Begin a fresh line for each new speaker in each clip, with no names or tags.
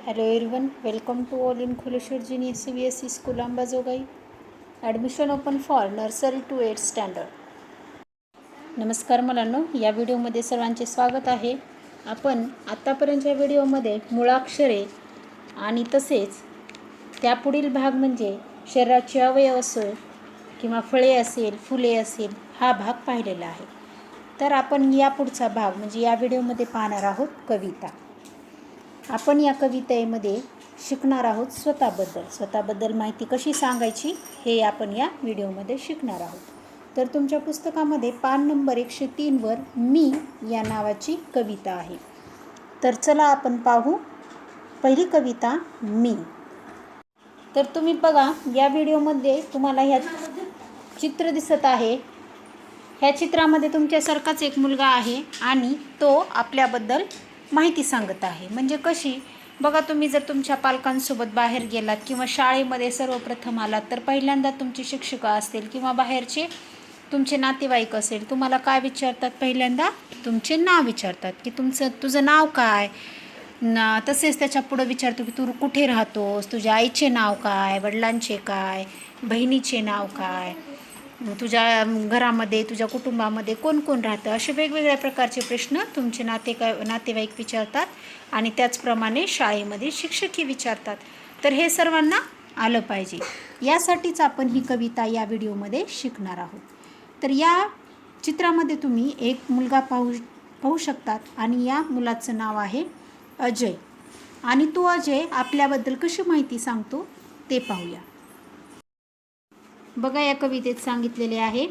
Hello everyone, welcome to all in Khuleshwar Junior CBSE School Ambazogai. Admission open for nursery to 8th standard. नमस्कार मुलांनो, या व्हिडिओमध्ये सर्वांचे स्वागत आहे. आपण आतापर्यंतच्या व्हिडिओमध्ये मुळाक्षरे आणि तसेच त्यापुढील भाग म्हणजे शरीराचे अवयव असो किंवा फळे असेल, फुले असेल हा भाग पाहिलेला आहे. तर आपण या पुढचा भाग म्हणजे या व्हिडिओमध्ये पाहणार आहोत कविता. आपण या कवितेमध्ये शिकणार आहोत स्वतःबद्दल माहिती कशी सांगायची हे आपण या व्हिडिओमध्ये शिकणार आहोत. तर तुमच्या पुस्तकामध्ये पान नंबर 103 वर मी या नावाची कविता आहे. तर चला आपण पाहू पहिली कविता मी. तर तुम्ही बघा या व्हिडिओमध्ये तुम्हाला ह्या चित्र दिसत आहे. ह्या चित्रामध्ये तुमच्यासारखाच एक मुलगा आहे आणि तो आपल्याबद्दल माहिती सांगत आहे. म्हणजे कशी बघा, तुम्ही जर तुमच्या पालकांसोबत बाहेर गेलात किंवा शाळेमध्ये सर्वप्रथम आलात तर पहिल्यांदा तुमची शिक्षिका असतील किंवा बाहेरचे तुमचे नातेवाईक असेल, तुम्हाला काय विचारतात? पहिल्यांदा तुमचे नाव विचारतात की तुझं नाव काय. तसेच त्याच्या पुढं विचारतो की तू कुठे राहतोस, तुझ्या आईचे नाव काय, वडिलांचे काय, बहिणीचे नाव काय, तुझ्या घरामध्ये तुझ्या कुटुंबामध्ये कोण कोण राहतं, असे वेगवेगळ्या प्रकारचे प्रश्न तुमचे नातेवाईक विचारतात. आणि त्याचप्रमाणे शाळेमध्ये शिक्षकही विचारतात. तर हे सर्वांना आलं पाहिजे, यासाठीच आपण ही कविता या व्हिडिओमध्ये शिकणार आहोत. तर या चित्रामध्ये तुम्ही एक मुलगा पाहू शकतात आणि या मुलाचं नाव आहे अजय. आणि तो अजय आपल्याबद्दल कशी माहिती सांगतो ते पाहूया. बघा या कवितेत सांगितलेले आहे,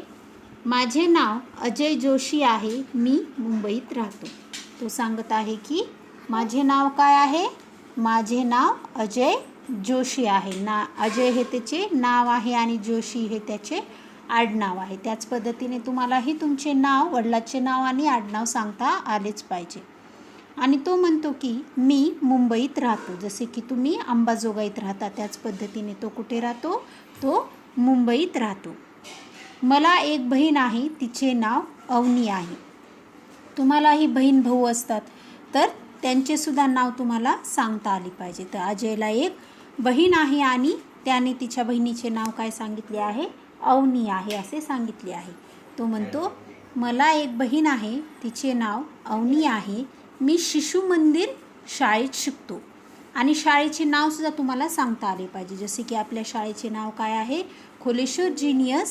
माझे नाव अजय जोशी आहे, मी मुंबईत राहतो. तो सांगत आहे की माझे नाव काय आहे, माझे नाव अजय जोशी आहे. अजय हे त्याचे नाव आहे आणि जोशी हे त्याचे आडनाव आहे. त्याच पद्धतीने तुम्हालाही तुमचे नाव, वडिलांचे नाव आणि आडनाव सांगता आलेच पाहिजे. आणि तो म्हणतो की मी मुंबईत राहतो. जसे की तुम्ही अंबाजोगाईत राहता त्याच पद्धतीने तो कुठे राहतो, तो मुंबईत राहतो. मला एक बहीण आहे, तिचे नाव अवनी आहे. तुम्हालाही बहीण भाऊ असतात तर त्यांचेसुद्धा नाव तुम्हाला सांगता आले पाहिजे. तर अजयला एक बहीण आहे आणि त्याने तिच्या बहिणीचे नाव काय सांगितले आहे, अवनी आहे असे सांगितले आहे. तो म्हणतो मला एक बहीण आहे, तिचे नाव अवनी आहे, मी शिशु मंदिर शाळेत शिकतो. आणि शाळेचे नावसुद्धा तुम्हाला सांगता आले पाहिजे. जसे की आपल्या शाळेचे नाव काय आहे, Kholeshwar juniors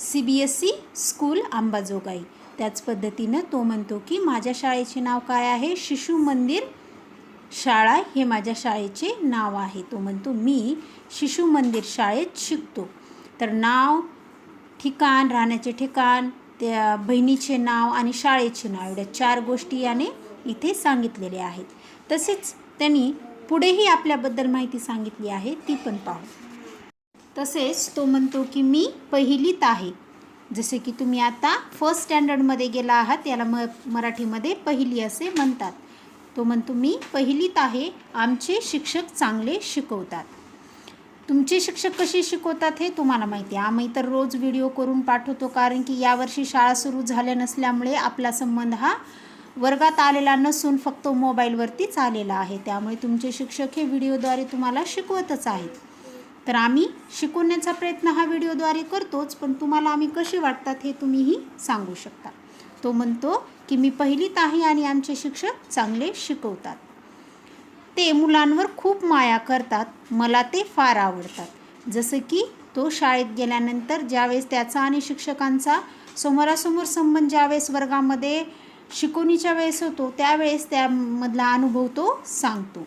CBSE school Ambajogai. त्याच पद्धतीनं तो म्हणतो की माझ्या शाळेचे नाव काय आहे, शिशु मंदिर शाळा हे माझ्या शाळेचे नाव आहे. तो म्हणतो मी शिशु मंदिर शाळेत शिकतो. तर नाव, ठिकाण, राहण्याचे ठिकाण, त्या बहिणीचे नाव आणि शाळेचे नाव एवढ्या 4 गोष्टी याने इथे सांगितलेल्या आहेत. तसेच त्यांनी पुढेही आपल्याबद्दल माहिती सांगितली आहे, ती पण पाहू. तसेच तो म्हणतो की मी पहिलीत आहे. जसे की तुम्ही आता फर्स्ट स्टँडर्डमध्ये गेला आहात, याला मराठीमध्ये पहिली असे म्हणतात. तो म्हणतो मी पहिलीत आहे, आमचे शिक्षक चांगले शिकवतात. तुमचे शिक्षक कसे शिकवतात हे तुम्हाला माहिती आहे. आम्ही तर रोज व्हिडिओ करून पाठवतो, कारण की यावर्षी शाळा सुरू झाल्या नसल्यामुळे आपला संबंध हा वर्गात आलेला नसून फक्त मोबाईलवरतीच आलेला आहे. त्यामुळे तुमचे शिक्षक हे व्हिडिओद्वारे तुम्हाला शिकवतच आहेत. तर आम्ही शिकवण्याचा प्रयत्न हा व्हिडिओद्वारे करतोच, पण तुम्हाला आम्ही कसे वाटतात हे तुम्हीही सांगू शकता. तो म्हणतो की मी पहिलीत आहे आणि आमचे शिक्षक चांगले शिकवतात. ते मुलांवर खूप माया करतात, मला ते फार आवडतात. जसं की तो शाळेत गेल्यानंतर ज्यावेळेस त्याचा आणि शिक्षकांचा समोरासमोर संबंध ज्यावेळेस वर्गामध्ये शिकवणीच्या वेळेस होतो त्यावेळेस त्यामधला अनुभव तो सांगतो.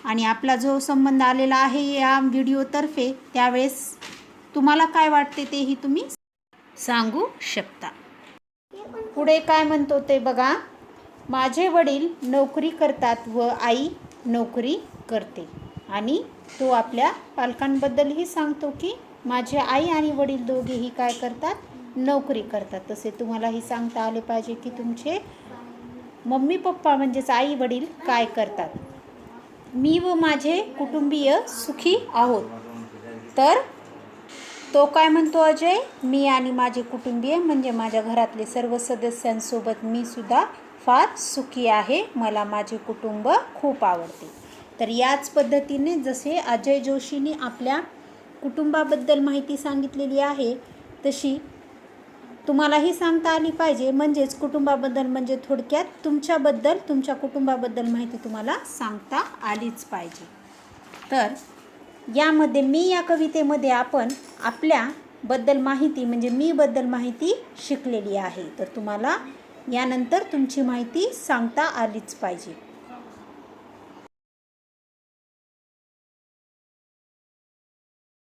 आणि आपला जो संबंध आलेला आहे या व्हिडिओतर्फे त्यावेळेस तुम्हाला काय वाटते तेही तुम्ही सांगू शकता. पुढे काय म्हणतो ते बघा, माझे वडील नोकरी करतात व आई नोकरी करते. आणि तो आपल्या पालकांबद्दलही सांगतो की माझे आई आणि वडील दोघेही काय करतात, नोकरी करतात. तसे तुम्हालाही सांगता आले पाहिजे की तुमचे मम्मी पप्पा म्हणजेच आई वडील काय करतात. मी व माझे कुटुंबीय सुखी आहोत. तर तो काय म्हणतो अजय, मी आणि माझे कुटुंबीय म्हणजे माझ्या घरातले सर्व सदस्यांसोबत मी सुद्धा फार सुखी आहे, मला माझे कुटुंब खूप आवडते. तर याच पद्धतीने जसे अजय जोशींनी आपल्या कुटुंबाबद्दल माहिती सांगितलेली आहे तशी तुम्हालाही सांगता आली पाहिजे. म्हणजेच कुटुंबाबद्दल म्हणजे थोडक्यात तुमच्याबद्दल, तुमच्या कुटुंबाबद्दल माहिती तुम्हाला सांगता आलीच पाहिजे. तर यामध्ये या कवितेमध्ये आपण आपल्याबद्दल माहिती म्हणजे मीबद्दल माहिती शिकलेली आहे. तर तुम्हाला यानंतर तुमची माहिती सांगता आलीच पाहिजे.